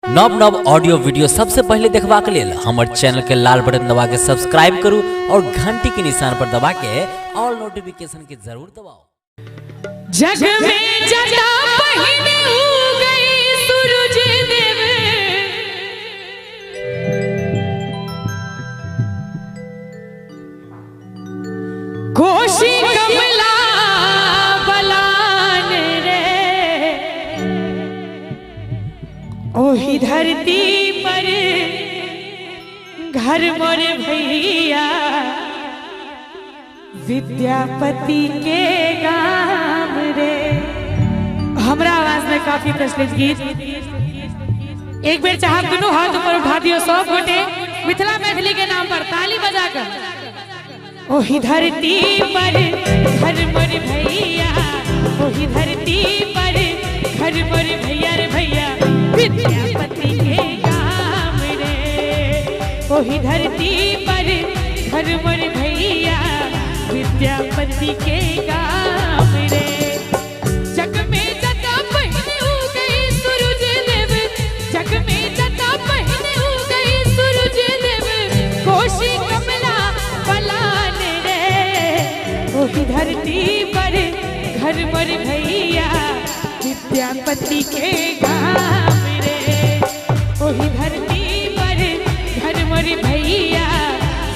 नव नव audio video सबसे पहले देखबा के लेल हमर चैनल के लाल बटन दबा के सब्सक्राइब करू और घंटी के निशान पर दबा के ऑल नोटिफिकेशन के जरूर दबाओ। जग में जटा पहिने उगई सूरज देव, कोशी कमला बलान रे, ओही धरती पर घर मोर भैया विद्यापति के गाम रे। हमरा आवाज में काफी प्रचलित गीत एक बेर चाहब दुनू हाथ ऊपर उठा दियो सब गोटे मिथिला मैथिली के नाम पर ताली बजाकर। ओही धरती पर घर मोर भैया, ओही धरती पर घर मोर भैया रे भैया विद्यापति के गाम रे। ओही धरती पर घर मोर भैया विद्यापति के गाम रे। जग में जटा पहिने उगई सूरज देव, जग में जटा पहिने उगई सूरज देव, कोशी कमला बलान रे। ओही धरती पर घर मोर भैया विद्यापति के गाम रे। ओही धरती पर घर मोर भैया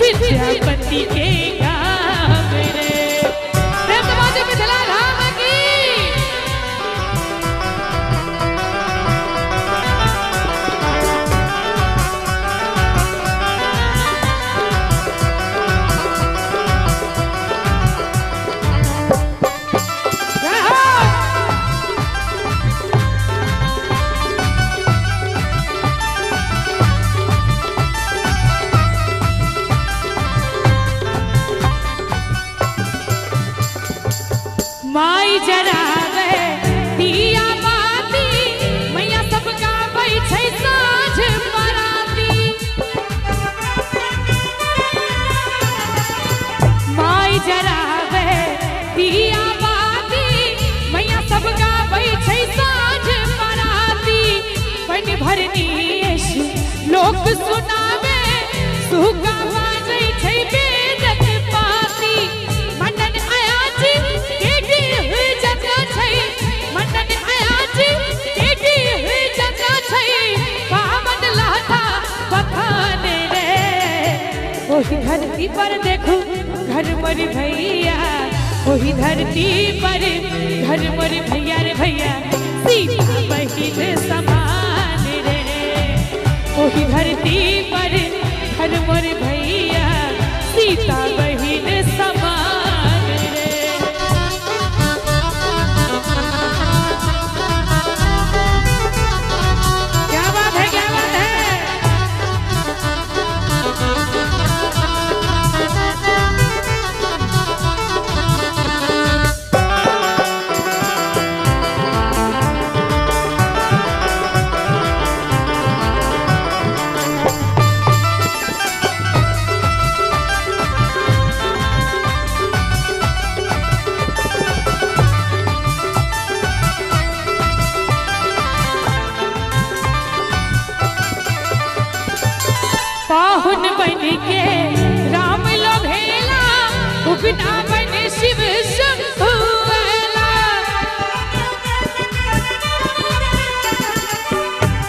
विद्यापति के गाम रे। प्रेम समाज मिथिला धाम की। माई जरावे दिया बाती, मैया सबका बैठे साँझ बराती। माई जरावे दिया बाती, मैया सबका बैठे साँझ बराती। बन भरनी यीशु लोक सुनावे, सुगा बाजै छै वेदक पाती। मनन आयाची ओही धरती पर देखू घर मोर भैया, ओही धरती पर घर मोर भैया रे भैया सीता बहिन समान रे। ओही धरती पर घर मोर भैया सीता बहिन समान रे। क्या बात है, क्या बात है। पाहुन बन के राम लोभेला, उगना बन शिव शंभुएला।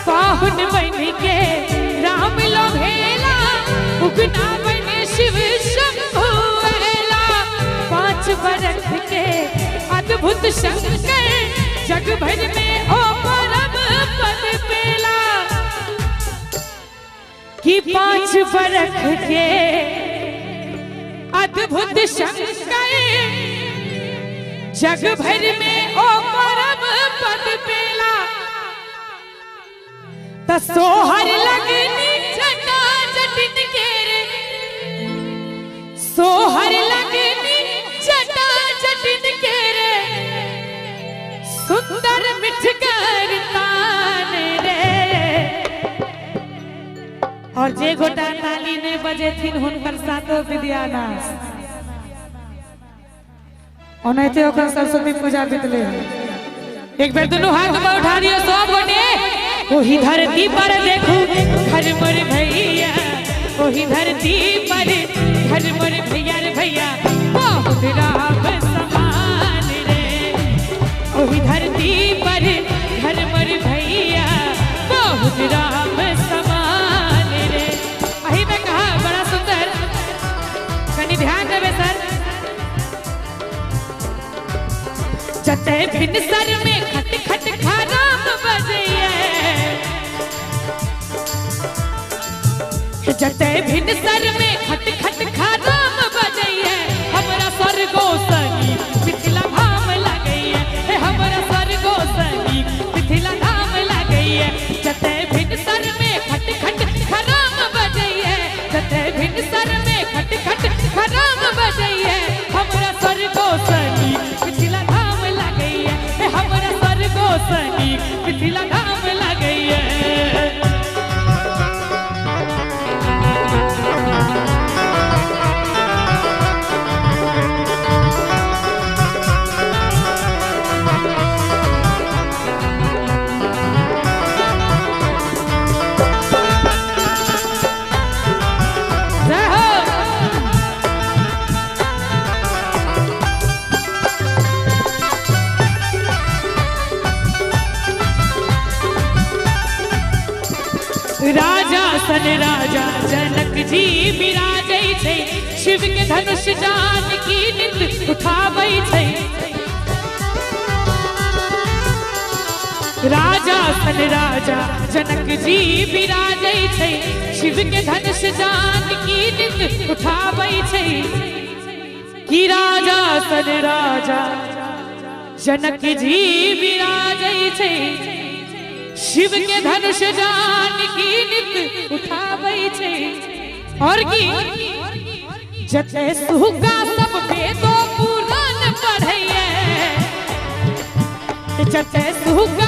पाहुन बन के राम लोभेला, उगना बन शिव शंभुएला। 5 बरस के अद्भुत शंकर जग भर में ओ परम पद पेला। कि 5 बरस के अद्भुत शंकर जग भर में ओ परम पद पेला। त सोहर लगनी जटा जटिन के रे, सोहर लगनी जटा जटिन के रे, सुंदर मिठकर तान रे। और जे गोटा ताली नहीं बजे थिन हुनकर सातो विद्यानाश। ओनाहिते ओकर सरस्वती पूजा बीतले। एक बेर दुनू हाथ में उठा दियो सब गोटे। वही धरती पर देखो घर मोर भैया, वही धरती पर घर मोर भैया रे भैया बहुत राम समान रे। वही धरती पर घर मोर भैया बहुत राम समान रे। वही मैं कहा बड़ा सुंदर, कनी ध्यान देवे सर। जते भिन सर में खट खट खराम बजैया, जते भिन सर में खट खट खराम बजैया, हमरा स्वर्गो सनी मिथिला धाम लगैया, हमरा स्वर्गो सनी मिथिला धाम लगैया। जते भिन सर में खट खट खराम बजैया, जते भिन सर में खट खट खराम बजैया, हमरा स्वर्गो सनी मिथिला धाम लगैया, हमरा स्वर्गो सनी मिथिला धाम लगैया। राजा सन राजा जनक जी विराजै छै, शिव के धनुष जानकी नित उठाबै छै। राजा सन राजा जनक जी विराजै छै, शिव के धनुष जानकी नित उठाबै छै। कि राजा सन राजा जनक जी विराजै छै, शिव के धनुष जानकी नित उठाबै छै। और की जते सुगा सब वेदो पुराण पढ़ैया, जते सुगा